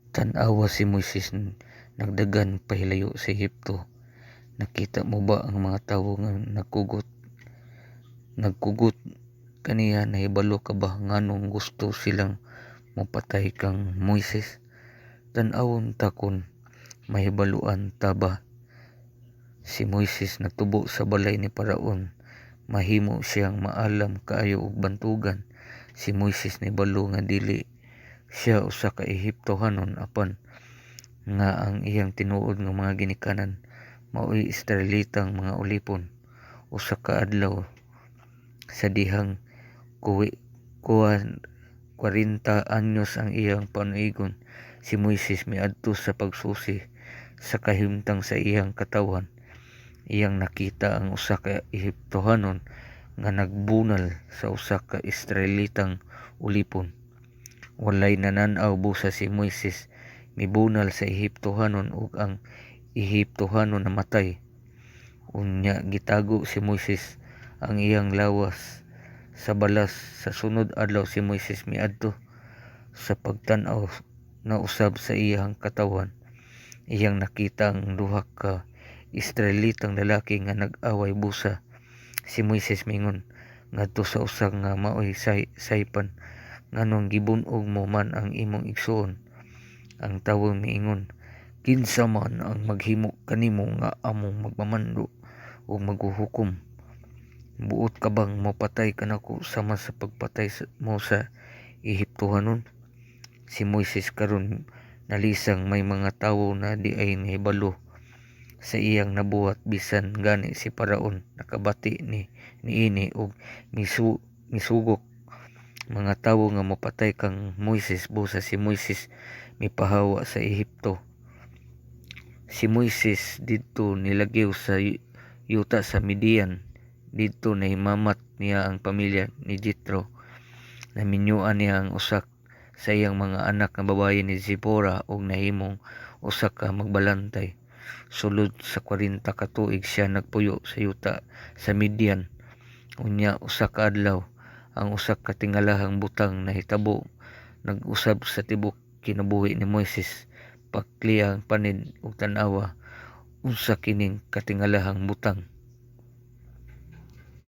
Tan-awa si Moises nagdagan pahilayo sa Ehipto. Nakita mo ba ang mga tawo nga nagkugot kaniya? Nahibalo ka ba nganong gusto silang mopatay kang Moises? Tan-awon ta kun mahibaluan ta ba si Moises nagtubo sa balay ni Paraon. Mahimo siyang maalam kaayo og bantugan. Si Moises nahibalo nga dili siya usa ka Ehiptohanon, apan nga ang iyang tinuod nga mga ginikanan mao'y Israelitang mga ulipon. Usa ka adlaw sa dihang kuwi 40 anyos ang iyang panuigon, si Moises miadto sa pagsusi sa kahimtang sa iyang katawan. Iyang nakita ang usa ka Ehiptohanon nga nagbunal sa usa ka Israelitang ulipon. Walay nanan-aw busa si Moises mibunal sa Ehiptohanon ug ang Ehiptohanon namatay. Unya gitago si Moises ang iyang lawas sa balas. Sa sunod adlaw si Moises miadto sa pagtan-aw na usab sa iyang katawan. Iyang nakita ang duha ka Israelitang lalaki nga nag-away busa. Si Moises mingon ngadto sa usa nga mao'y saypan, nganong gibun-og mo man ang imong igsoon? Ang tawo miingon, kinsa man ang maghimo kanimo nga among magmamando ug maghuhukom? Buot ka bang mopatay kanako sama sa pagpatay mo sa Ehiptohanon? Si Moises karon nalisang may mga tawo na di ay nahibalo sa iyang nabuhat, bisan gani si Paraon nakabati niini og misugok mga tawo nga mopatay kang Moises busa si Moises mipahawa sa Ehipto. Si Moises didto nilagyo sa yuta sa Midian. Didto nahimamat niya ang pamilya ni Jethro. Naminyuan niya ang usa sa iyang mga anak nga babaye ni Zipporah ug nahimong usa ka magbalantay. Sulod sa 40 ka tuig siya nagpuyo sa yuta sa Midian. Unya usa ka adlaw ang usa ka tingalahang butang nahitabo nag-usab sa tibok kinabuhi ni Moises. Pakliang panid ug tan-awa unsa kining katingalahang butang.